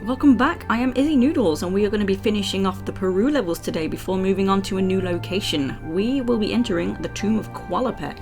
Welcome back, I am Izzy Noodles and we are going to be finishing off the Peru levels today before moving on to a new location. We will be entering the Tomb of Qualopec.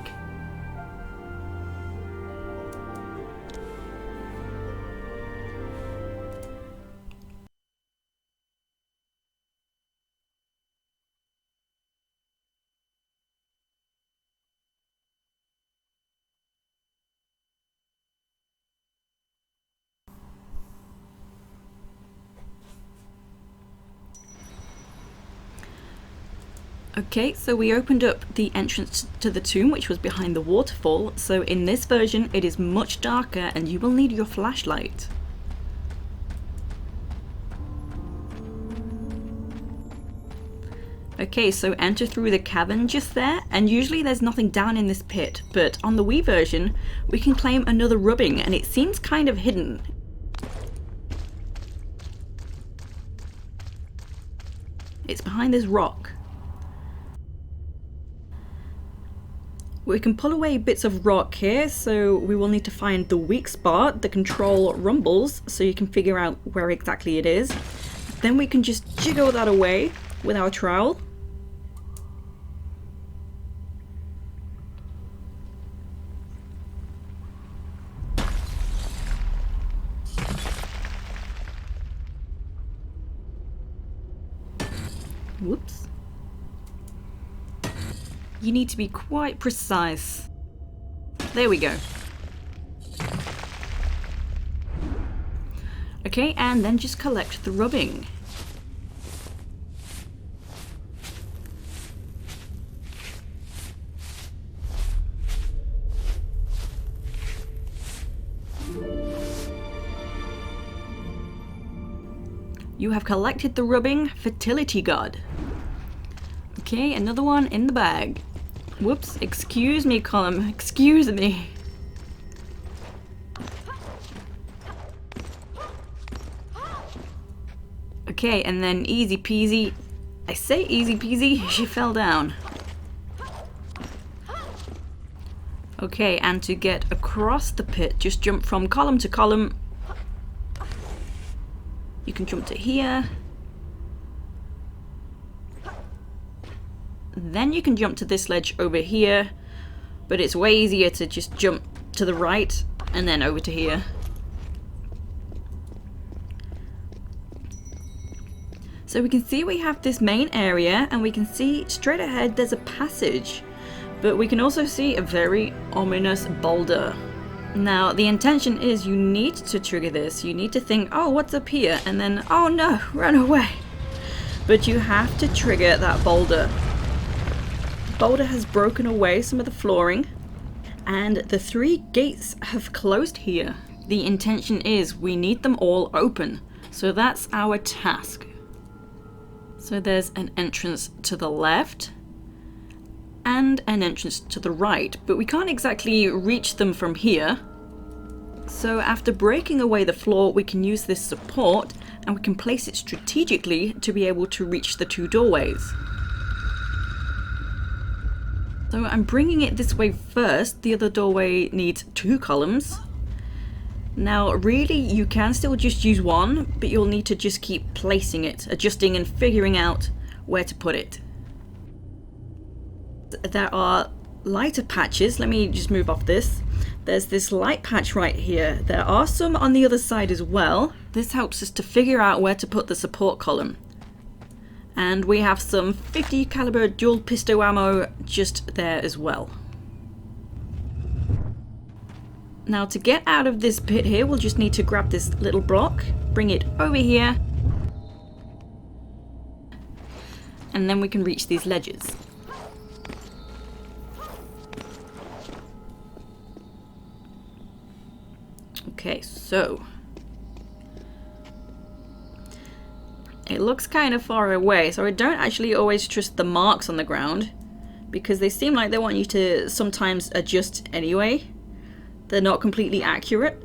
Okay, so we opened up the entrance to the tomb, which was behind the waterfall. So in this version, it is much darker and you will need your flashlight. Okay, so enter through the cavern just there, and usually there's nothing down in this pit, but on the Wii version, we can claim another rubbing, and it seems kind of hidden. It's behind this rock. We can pull away bits of rock here, so we will need to find the weak spot. The control rumbles, so you can figure out where exactly it is. Then we can just jiggle that away with our trowel. Whoops. You need to be quite precise. There we go. Okay, and then just collect the rubbing. You have collected the rubbing, Fertility God. Okay, another one in the bag. Whoops, excuse me, column, excuse me. Okay, and then easy peasy. I say easy peasy, she fell down. Okay, and to get across the pit, just jump from column to column. You can jump to here. Then you can jump to this ledge over here, but it's way easier to just jump to the right and then over to here. So we can see we have this main area, and we can see straight ahead there's a passage, but we can also see a very ominous boulder. Now the intention is you need to trigger this. You need to think, oh, what's up here? And then, oh no, run away. But you have to trigger that boulder. Boulder has broken away some of the flooring, and the 3 gates have closed here. The intention is we need them all open, so that's our task. So there's an entrance to the left and an entrance to the right, but we can't exactly reach them from here. So after breaking away the floor, we can use this support and we can place it strategically to be able to reach the 2 doorways. So I'm bringing it this way first. The other doorway needs 2 columns. Now really you can still just use 1, but you'll need to just keep placing it, adjusting and figuring out where to put it. There are lighter patches. Let me just move off this. There's this light patch right here. There are some on the other side as well. This helps us to figure out where to put the support column. And we have some 50 caliber dual pistol ammo just there as well. Now to get out of this pit here, we'll just need to grab this little block, bring it over here, and then we can reach these ledges. Okay, so it looks kind of far away, so I don't actually always trust the marks on the ground because they seem like they want you to sometimes adjust anyway. They're not completely accurate.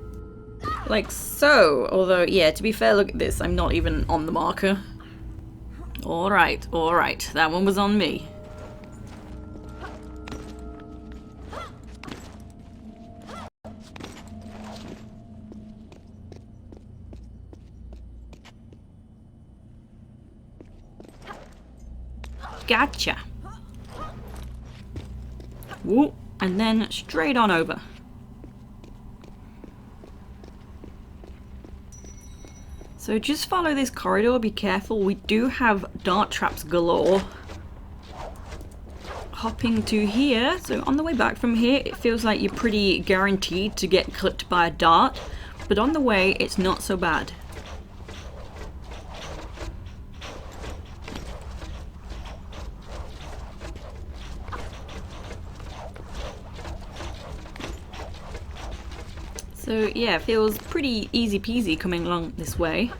Like so. Although, yeah, to be fair, look at this. I'm not even on the marker. Alright, that one was on me. Gotcha. Whoop, and then straight on over. So just follow this corridor, be careful, we do have dart traps galore. Hopping to here, so on the way back from here, it feels like you're pretty guaranteed to get clipped by a dart, but on the way, it's not so bad. So yeah, it feels pretty easy peasy coming along this way.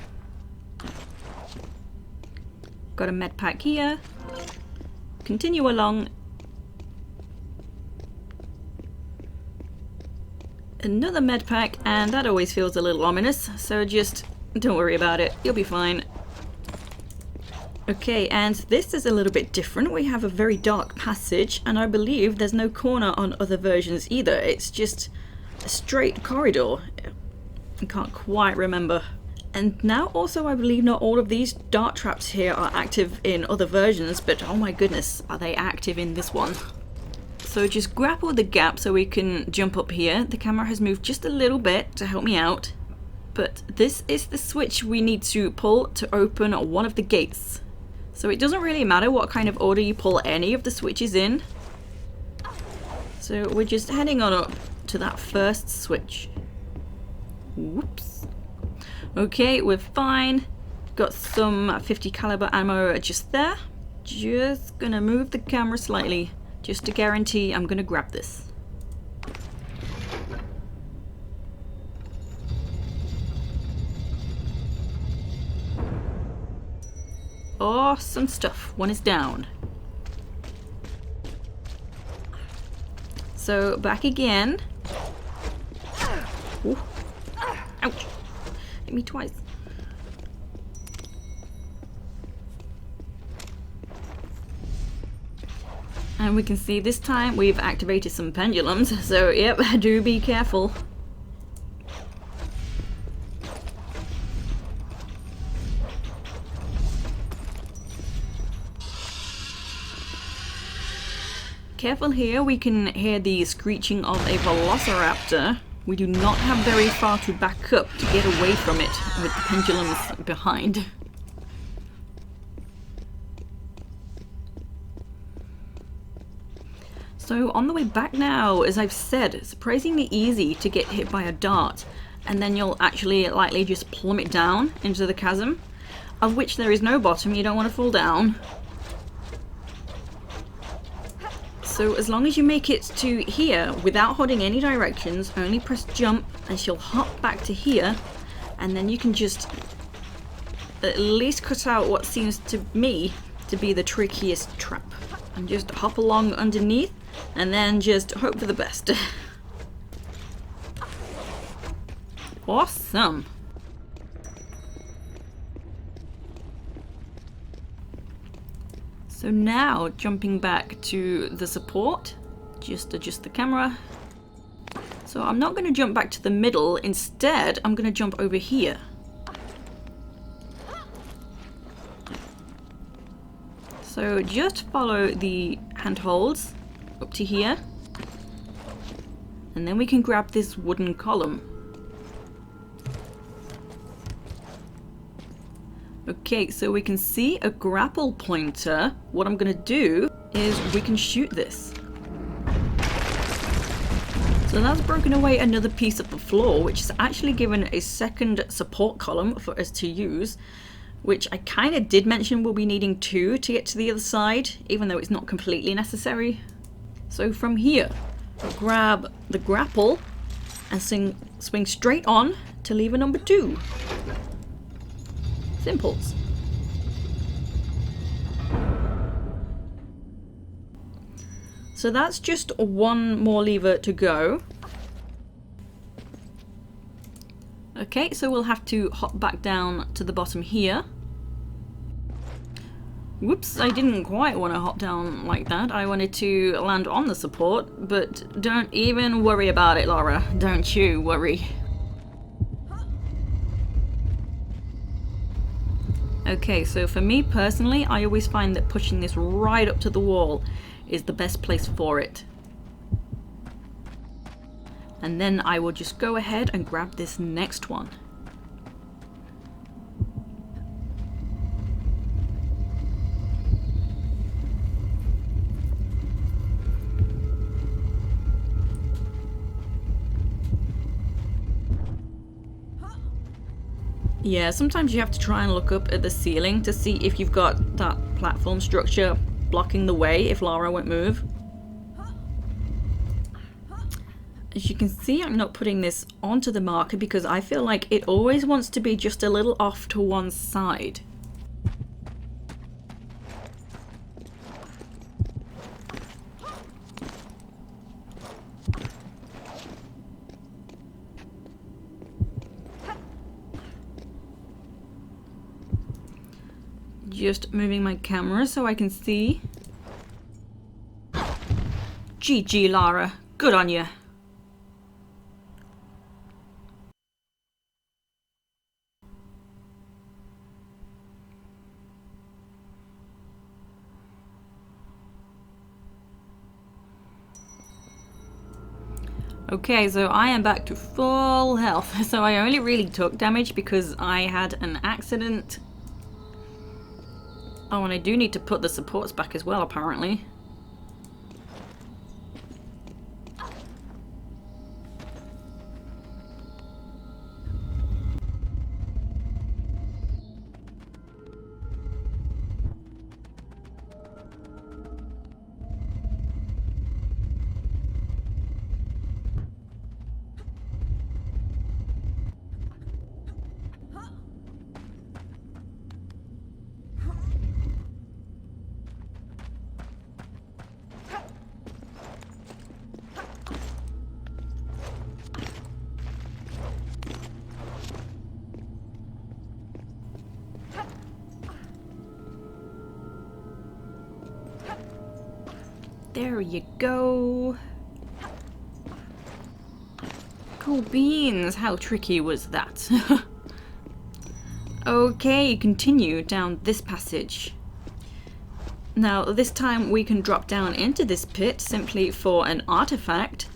Got a med pack here. Continue along. Another med pack, and that always feels a little ominous, so just don't worry about it, you'll be fine. Okay, and this is a little bit different. We have a very dark passage, and I believe there's no corner on other versions either. It's just a straight corridor. I can't quite remember. And now also I believe not all of these dart traps here are active in other versions, but oh my goodness, are they active in this one. So just grapple the gap so we can jump up here. The camera has moved just a little bit to help me out, but this is the switch we need to pull to open one of the gates. So it doesn't really matter what kind of order you pull any of the switches in. So we're just heading on up to that first switch. Whoops. Okay, we're fine. Got some 50 caliber ammo just there. Just gonna move the camera slightly just to guarantee I'm gonna grab this. Awesome stuff. One is down. So back again. Ooh. Ouch. Hit me twice. And we can see this time we've activated some pendulums, so yep, do be careful. Careful here, we can hear the screeching of a velociraptor. We do not have very far to back up to get away from it with the pendulums behind. So on the way back now, as I've said, surprisingly easy to get hit by a dart, and then you'll actually likely just plummet down into the chasm, of which there is no bottom, you don't want to fall down. So as long as you make it to here without holding any directions, only press jump and she'll hop back to here, and then you can just at least cut out what seems to me to be the trickiest trap. And just hop along underneath and then just hope for the best. Awesome! So now, jumping back to the support, just adjust the camera. So I'm not going to jump back to the middle, instead I'm going to jump over here. So just follow the handholds up to here, and then we can grab this wooden column. Okay, so we can see a grapple pointer. What I'm gonna do is we can shoot this. So that's broken away another piece of the floor, which is actually given a second support column for us to use, which I kind of did mention we'll be needing two to get to the other side, even though it's not completely necessary. So from here, grab the grapple and swing straight on to lever number 2. Simples. So that's just one more lever to go. Okay, so we'll have to hop back down to the bottom here. Whoops, I didn't quite want to hop down like that. I wanted to land on the support, but don't even worry about it, Laura. Don't you worry. Okay, so for me personally, I always find that pushing this right up to the wall is the best place for it. And then I will just go ahead and grab this next one. Yeah, sometimes you have to try and look up at the ceiling to see if you've got that platform structure blocking the way if Lara won't move. As you can see, I'm not putting this onto the marker because I feel like it always wants to be just a little off to one side. Just moving my camera so I can see. GG, Lara. Good on you. Okay, so I am back to full health. So I only really took damage because I had an accident. Oh, and I do need to put the supports back as well, apparently. There you go. Cool beans. How tricky was that? Okay, continue down this passage. Now, this time we can drop down into this pit simply for an artifact.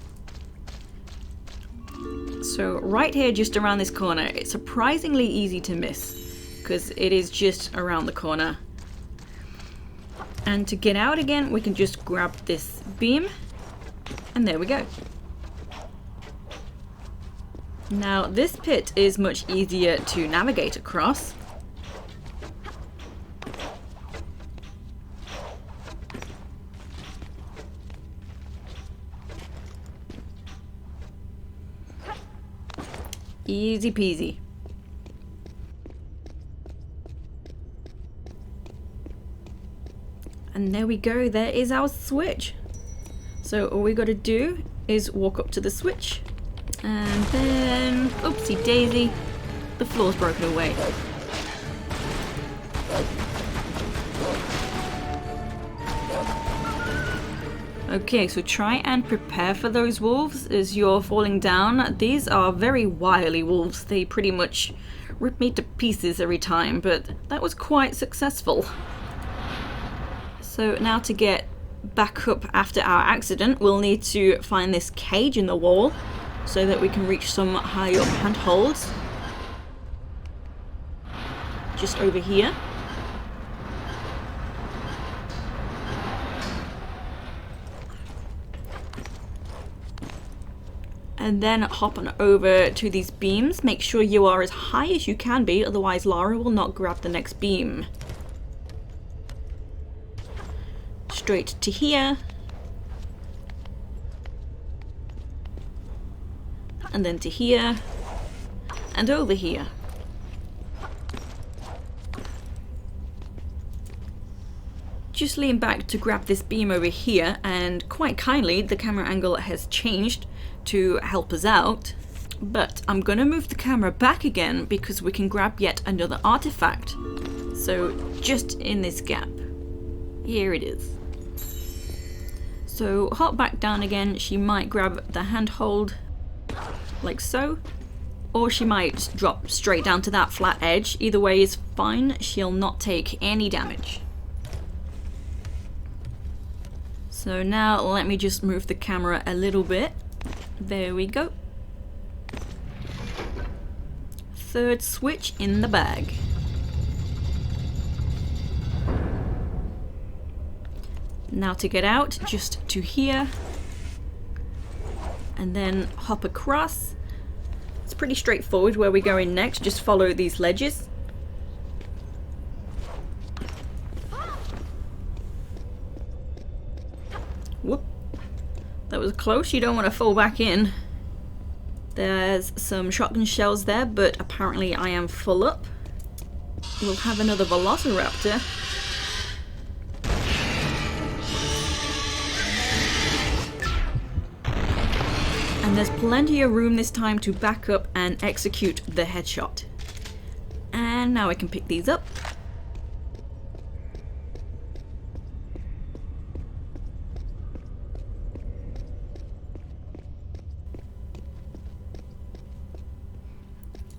So right here, just around this corner, it's surprisingly easy to miss because it is just around the corner. And to get out again, we can just grab this beam, and there we go. Now, this pit is much easier to navigate across. Easy peasy. And there we go, there is our switch. So all we got to do is walk up to the switch, and then, oopsie daisy, the floor's broken away. Okay, so try and prepare for those wolves as you're falling down. These are very wily wolves. They pretty much rip me to pieces every time, but that was quite successful. So now to get back up after our accident, we'll need to find this cage in the wall so that we can reach some high up handholds. Just over here. And then hop on over to these beams. Make sure you are as high as you can be, otherwise Lara will not grab the next beam. Straight to here, and then to here, and over here. Just lean back to grab this beam over here, and quite kindly the camera angle has changed to help us out, but I'm gonna move the camera back again because we can grab yet another artifact. So just in this gap, here it is. So hop back down again. She might grab the handhold like so, or she might drop straight down to that flat edge. Either way is fine. She'll not take any damage. So now let me just move the camera a little bit. There we go. Third switch in the bag. Now to get out, just to here. And then hop across. It's pretty straightforward where we're going next. Just follow these ledges. Whoop. That was close. You don't want to fall back in. There's some shotgun shells there, but apparently I am full up. We'll have another velociraptor. And there's plenty of room this time to back up and execute the headshot. And now I can pick these up.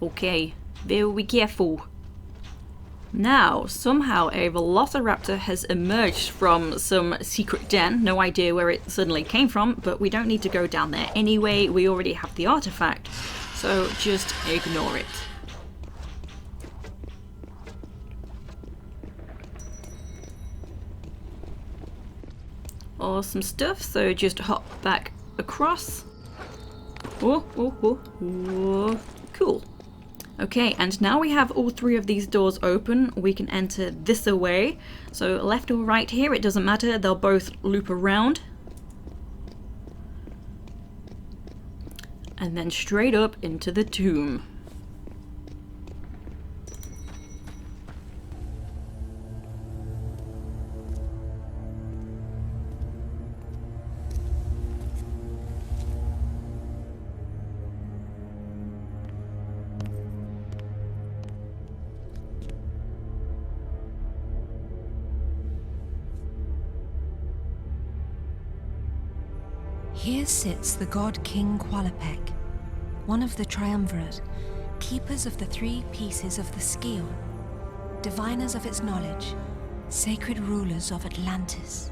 Okay, very careful. Now, somehow a velociraptor has emerged from some secret den. No idea where it suddenly came from, but we don't need to go down there anyway. We already have the artifact, so just ignore it. Awesome stuff, so just hop back across. Oh, cool. Okay, and now we have all three of these doors open. We can enter this way. So left or right here, it doesn't matter. They'll both loop around. And then straight up into the tomb. Here sits the god King Qualopec, one of the triumvirate, keepers of the 3 pieces of the Scion, diviners of its knowledge, sacred rulers of Atlantis.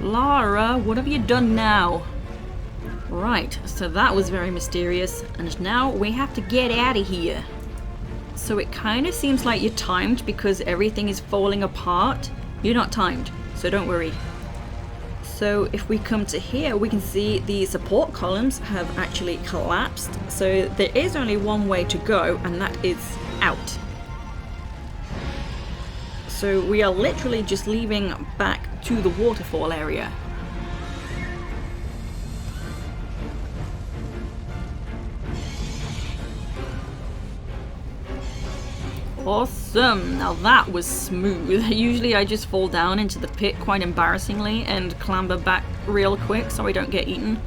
Lara, what have you done now? Right, so that was very mysterious, and now we have to get out of here. So it kind of seems like you're timed because everything is falling apart. You're not timed, so don't worry. So if we come to here, we can see the support columns have actually collapsed. So there is only one way to go, and that is out. So we are literally just leaving back to the waterfall area. Awesome! Now that was smooth. Usually I just fall down into the pit quite embarrassingly and clamber back real quick so I don't get eaten.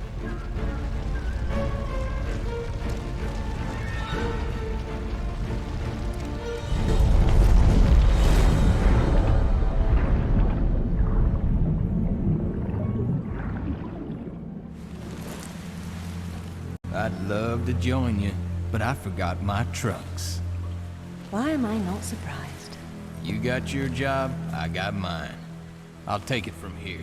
I'd love to join you, but I forgot my trunks. Why am I not surprised? You got your job, I got mine. I'll take it from here.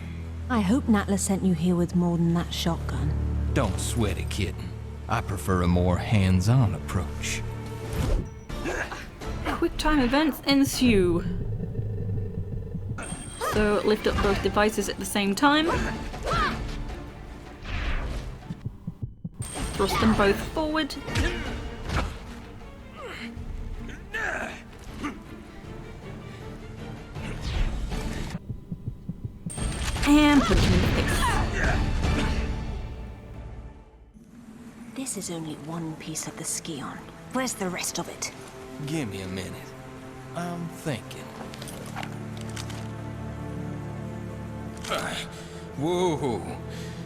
I hope Natla sent you here with more than that shotgun. Don't sweat it, kitten. I prefer a more hands-on approach. Quick time events ensue. So lift up both devices at the same time. Thrust them both forward. And punch him in the face. This is only one piece of the skion. Where's the rest of it? Give me a minute. I'm thinking. Whoa,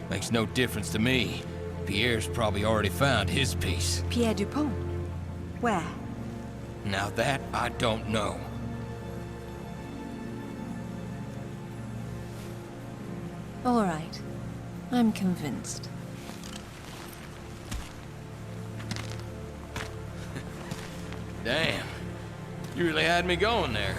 makes no difference to me. Pierre's probably already found his piece. Pierre Dupont? Where? Now that I don't know. All right. I'm convinced. Damn, you really had me going there.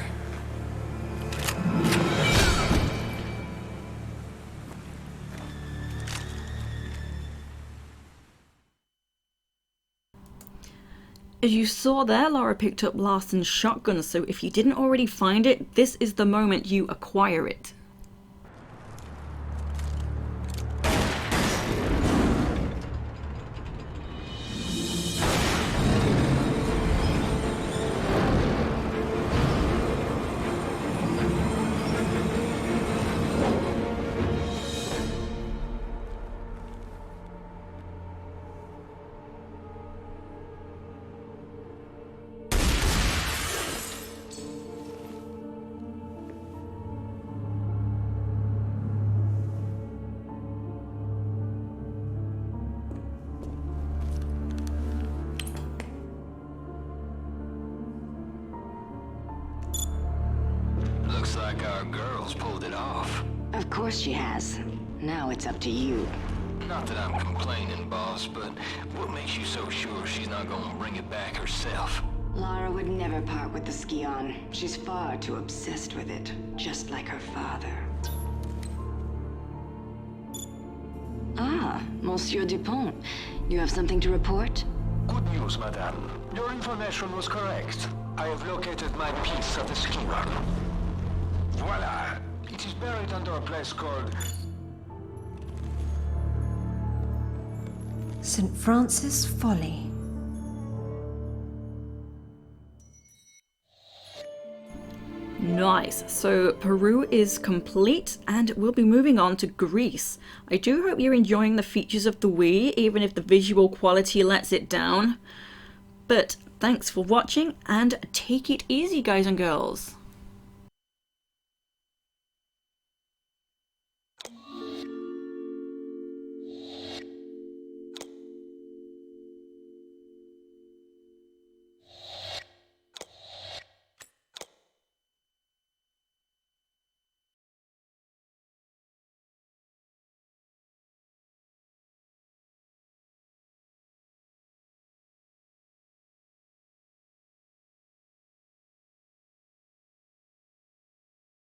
As you saw there, Laura picked up Larson's shotgun, so if you didn't already find it, this is the moment you acquire it. Looks like our girl's pulled it off. Of course she has. Now it's up to you. Not that I'm complaining, boss, but what makes you so sure she's not gonna bring it back herself? Lara would never part with the skion. She's far too obsessed with it, just like her father. Ah, Monsieur Dupont. You have something to report? Good news, madame. Your information was correct. I have located my piece of the skion. Voila! It is buried under a place called... St. Francis Folly. Nice, so Peru is complete and we'll be moving on to Greece. I do hope you're enjoying the features of the Wii, even if the visual quality lets it down. But thanks for watching and take it easy, guys and girls.